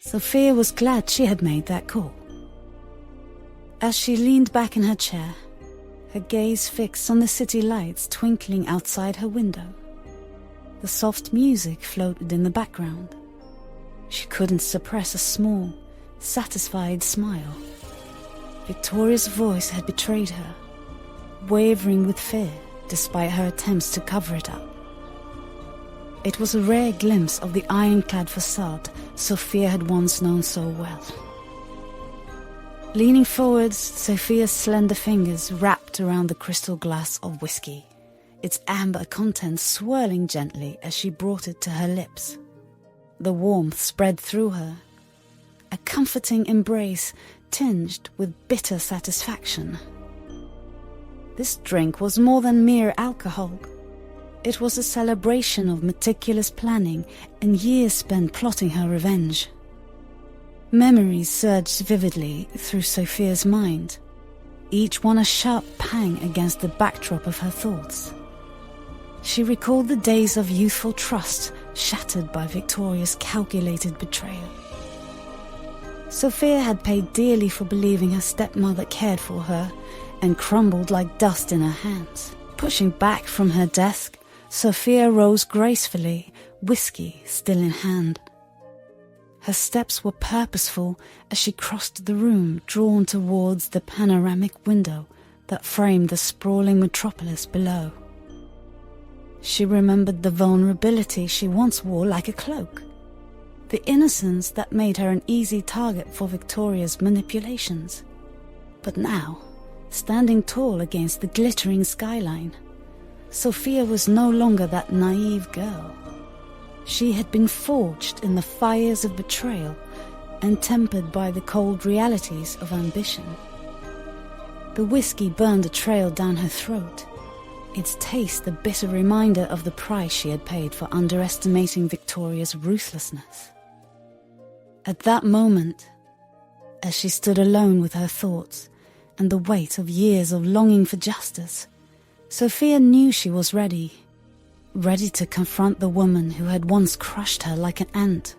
Sophia was glad she had made that call. As she leaned back in her chair, her gaze fixed on the city lights twinkling outside her window, the soft music floated in the background. She couldn't suppress a small, satisfied smile. Victoria's voice had betrayed her, wavering with fear despite her attempts to cover it up. It was a rare glimpse of the ironclad facade Sophia had once known so well. Leaning forwards, Sophia's slender fingers wrapped around the crystal glass of whiskey, its amber contents swirling gently as she brought it to her lips. The warmth spread through her, a comforting embrace tinged with bitter satisfaction. This drink was more than mere alcohol. It was a celebration of meticulous planning and years spent plotting her revenge. Memories surged vividly through Sophia's mind, each one a sharp pang against the backdrop of her thoughts. She recalled the days of youthful trust shattered by Victoria's calculated betrayal. Sophia had paid dearly for believing her stepmother cared for her and crumbled like dust in her hands. Pushing back from her desk, Sophia rose gracefully, whiskey still in hand. Her steps were purposeful as she crossed the room, drawn towards the panoramic window that framed the sprawling metropolis below. She remembered the vulnerability she once wore like a cloak, the innocence that made her an easy target for Victoria's manipulations. But now, standing tall against the glittering skyline, Sophia was no longer that naive girl. She had been forged in the fires of betrayal and tempered by the cold realities of ambition. The whiskey burned a trail down her throat, its taste a bitter reminder of the price she had paid for underestimating Victoria's ruthlessness. At that moment, as she stood alone with her thoughts and the weight of years of longing for justice, Sophia knew she was ready to confront the woman who had once crushed her like an ant,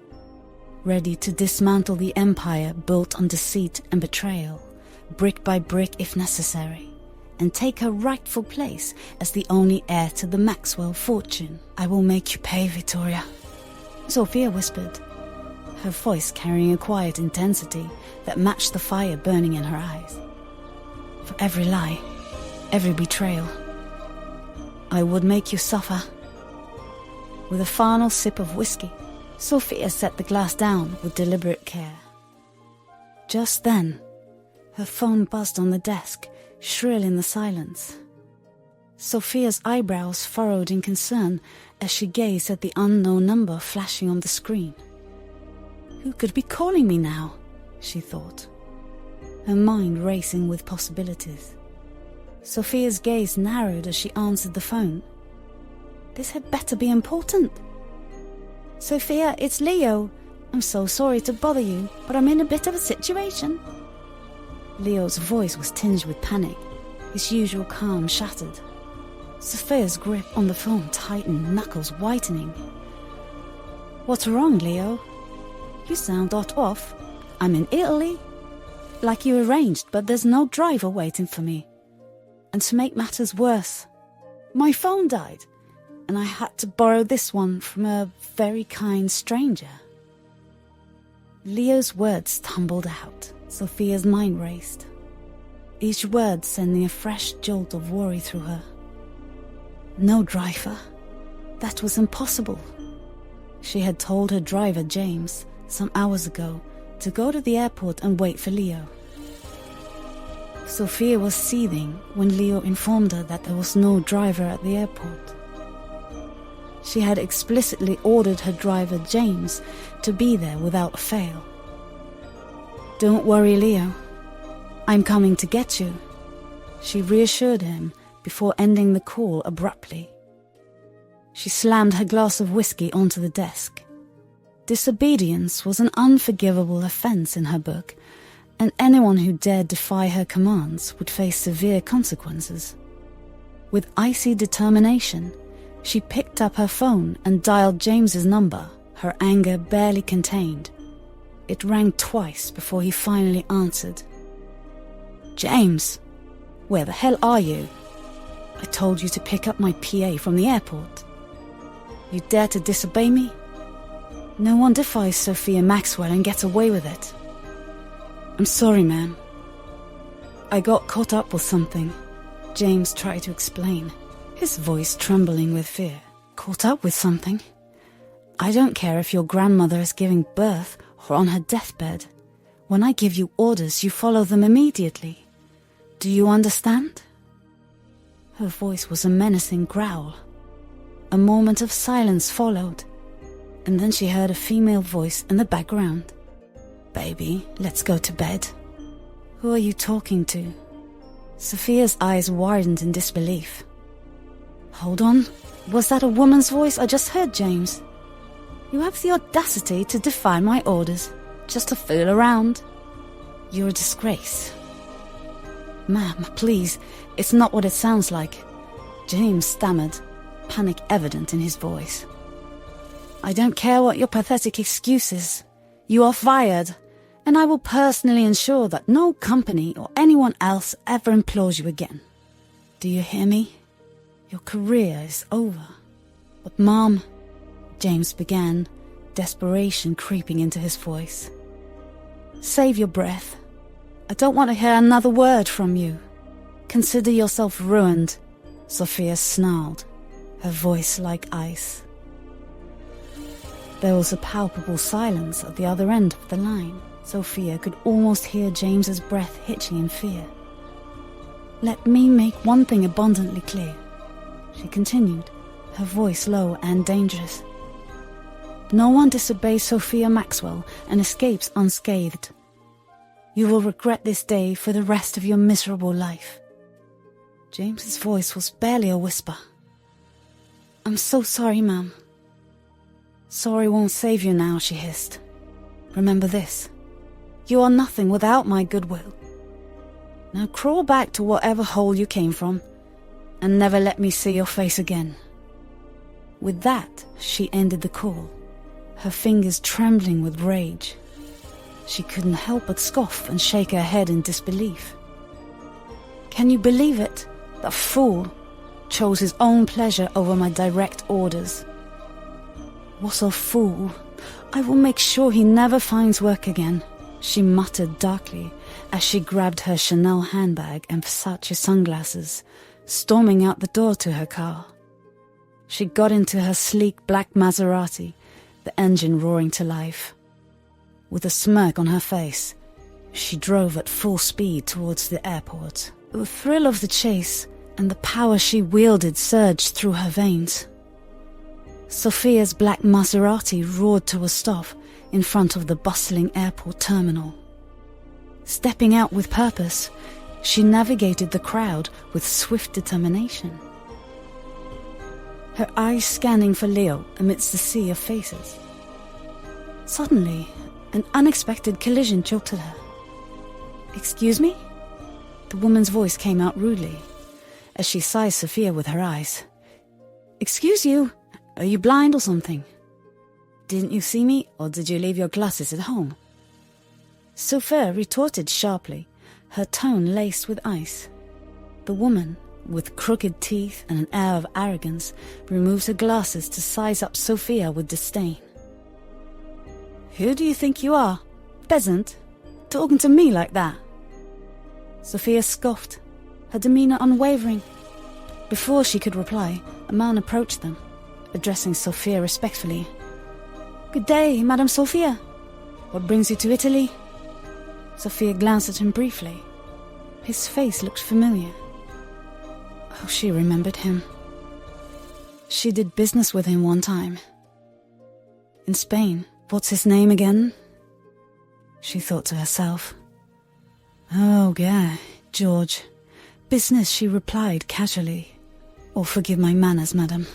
ready to dismantle the empire built on deceit and betrayal, brick by brick if necessary, and take her rightful place as the only heir to the Maxwell fortune. "I will make you pay, Victoria," Sophia whispered, her voice carrying a quiet intensity that matched the fire burning in her eyes. "For every lie, every betrayal, I would make you suffer." With a final sip of whiskey, Sophia set the glass down with deliberate care. Just then, her phone buzzed on the desk, shrill in the silence. Sophia's eyebrows furrowed in concern as she gazed at the unknown number flashing on the screen. "Who could be calling me now?" she thought, her mind racing with possibilities. Sophia's gaze narrowed as she answered the phone. This had better be important. "Sophia, it's Leo. I'm so sorry to bother you, but I'm in a bit of a situation." Leo's voice was tinged with panic, his usual calm shattered. Sophia's grip on the phone tightened, knuckles whitening. "What's wrong, Leo? You sound off. I'm in Italy, like you arranged, but there's no driver waiting for me. And to make matters worse, my phone died, and I had to borrow this one from a very kind stranger." Leo's words tumbled out. Sophia's mind raced, each word sending a fresh jolt of worry through her. No driver. That was impossible. She had told her driver, James, some hours ago, to go to the airport and wait for Leo. Sophia was seething when Leo informed her that there was no driver at the airport. She had explicitly ordered her driver, James, to be there without fail. "Don't worry, Leo. I'm coming to get you," she reassured him before ending the call abruptly. She slammed her glass of whiskey onto the desk. Disobedience was an unforgivable offense in her book, and anyone who dared defy her commands would face severe consequences. With icy determination, she picked up her phone and dialed James's number, her anger barely contained. It rang twice before he finally answered. "James, where the hell are you? I told you to pick up my PA from the airport. You dare to disobey me? No one defies Sophia Maxwell and gets away with it." "I'm sorry, ma'am. I got caught up with something," James tried to explain, his voice trembling with fear. "Caught up with something? I don't care if your grandmother is giving birth or on her deathbed. When I give you orders, you follow them immediately. Do you understand?" Her voice was a menacing growl. A moment of silence followed, and then she heard a female voice in the background. "Baby, let's go to bed." "Who are you talking to?" Sophia's eyes widened in disbelief. "Hold on, was that a woman's voice I just heard, James? You have the audacity to defy my orders, just to fool around. You're a disgrace." "Ma'am, please, it's not what it sounds like," James stammered, panic evident in his voice. "I don't care what your pathetic excuse is. You are fired, and I will personally ensure that no company or anyone else ever employs you again. Do you hear me? Your career is over." "But Mom," James began, desperation creeping into his voice. "Save your breath. I don't want to hear another word from you. Consider yourself ruined," Sophia snarled, her voice like ice. There was a palpable silence at the other end of the line. Sophia could almost hear James's breath hitching in fear. "Let me make one thing abundantly clear," she continued, her voice low and dangerous. "No one disobeys Sophia Maxwell and escapes unscathed. You will regret this day for the rest of your miserable life." James's voice was barely a whisper. "I'm so sorry, ma'am." "Sorry won't save you now," she hissed. "Remember this. You are nothing without my goodwill. Now crawl back to whatever hole you came from, and never let me see your face again." With that, she ended the call, her fingers trembling with rage. She couldn't help but scoff and shake her head in disbelief. "Can you believe it? That fool chose his own pleasure over my direct orders. What a fool! I will make sure he never finds work again," she muttered darkly as she grabbed her Chanel handbag and Versace sunglasses, storming out the door to her car. She got into her sleek black Maserati, the engine roaring to life. With a smirk on her face, she drove at full speed towards the airport. The thrill of the chase and the power she wielded surged through her veins. Sophia's black Maserati roared to a stop in front of the bustling airport terminal. Stepping out with purpose, she navigated the crowd with swift determination. Her eyes scanning for Leo amidst the sea of faces. Suddenly, an unexpected collision jolted her. "Excuse me?" The woman's voice came out rudely, as she sized Sophia with her eyes. "Excuse you? Are you blind or something? Didn't you see me, or did you leave your glasses at home?" Sophia retorted sharply, her tone laced with ice. The woman, with crooked teeth and an air of arrogance, removed her glasses to size up Sophia with disdain. "Who do you think you are? Peasant? Talking to me like that?" Sophia scoffed, her demeanor unwavering. Before she could reply, a man approached them, addressing Sophia respectfully. "Good day, Madame Sophia. What brings you to Italy?" Sophia glanced at him briefly. His face looked familiar. Oh, she remembered him. She did business with him one time. In Spain. What's his name again? She thought to herself. "Oh, yeah, George. Business," she replied casually. "Oh, forgive my manners, madam."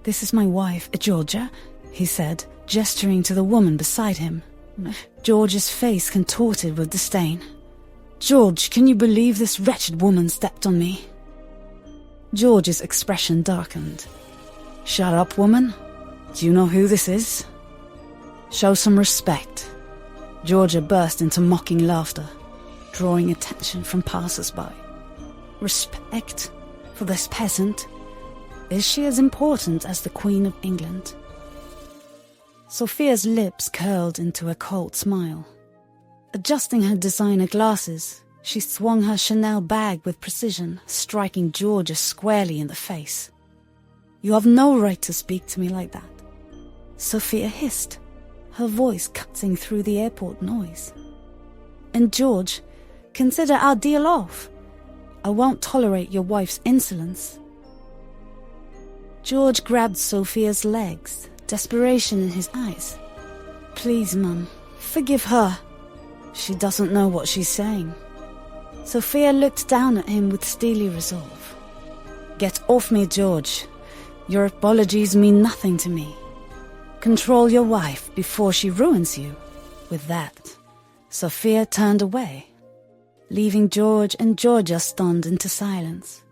"This is my wife, Georgia," he said, gesturing to the woman beside him. George's face contorted with disdain. "George, can you believe this wretched woman stepped on me?" George's expression darkened. "Shut up, woman. Do you know who this is? Show some respect." Georgia burst into mocking laughter, drawing attention from passers-by. Respect for this peasant? Is she as important as the Queen of England? Sophia's lips curled into a cold smile. Adjusting her designer glasses, she swung her Chanel bag with precision, striking Georgia squarely in the face. "You have no right to speak to me like that," Sophia hissed, her voice cutting through the airport noise. "And George, consider our deal off. I won't tolerate your wife's insolence." George grabbed Sophia's legs, desperation in his eyes. "Please, Mum, forgive her. She doesn't know what she's saying." Sophia looked down at him with steely resolve. "Get off me, George. Your apologies mean nothing to me. Control your wife before she ruins you." With that, Sophia turned away, leaving George and Georgia stunned into silence.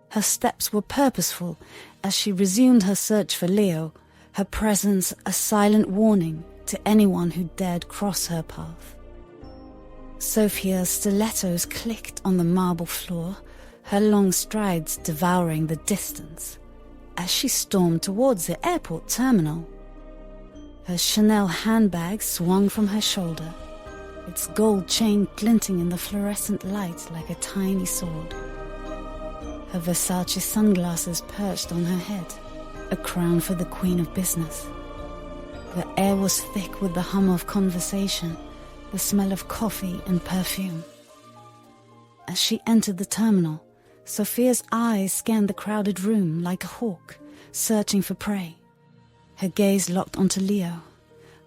Her steps were purposeful as she resumed her search for Leo, her presence a silent warning to anyone who dared cross her path. Sophia's stilettos clicked on the marble floor, her long strides devouring the distance, as she stormed towards the airport terminal. Her Chanel handbag swung from her shoulder, its gold chain glinting in the fluorescent light like a tiny sword. Her Versace sunglasses perched on her head, a crown for the queen of business. The air was thick with the hum of conversation, the smell of coffee and perfume. As she entered the terminal, Sophia's eyes scanned the crowded room like a hawk, searching for prey. Her gaze locked onto Leo,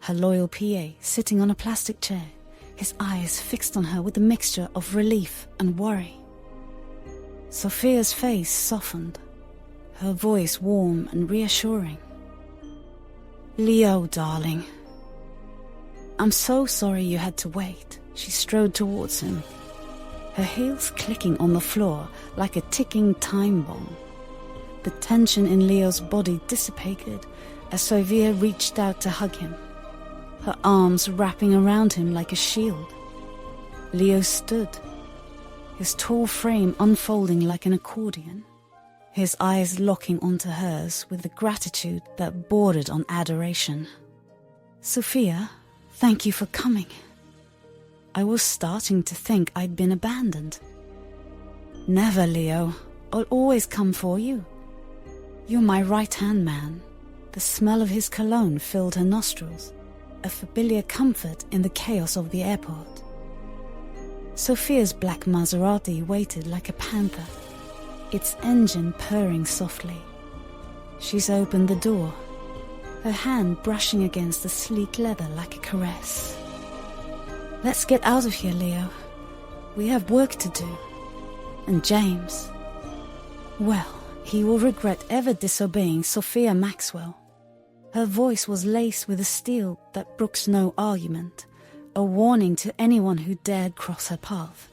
her loyal PA, sitting on a plastic chair, his eyes fixed on her with a mixture of relief and worry. Sophia's face softened, her voice warm and reassuring. "Leo, darling. I'm so sorry you had to wait." She strode towards him, her heels clicking on the floor like a ticking time bomb. The tension in Leo's body dissipated as Sophia reached out to hug him, her arms wrapping around him like a shield. Leo stood, his tall frame unfolding like an accordion, his eyes locking onto hers with a gratitude that bordered on adoration. "Sophia, thank you for coming. I was starting to think I'd been abandoned." "Never, Leo. I'll always come for you. You're my right-hand man." The smell of his cologne filled her nostrils, a familiar comfort in the chaos of the airport. Sophia's black Maserati waited like a panther, its engine purring softly. She's opened the door, her hand brushing against the sleek leather like a caress. "Let's get out of here, Leo. We have work to do. And James, well, he will regret ever disobeying Sophia Maxwell." Her voice was laced with a steel that brooks no argument, a warning to anyone who dared cross her path.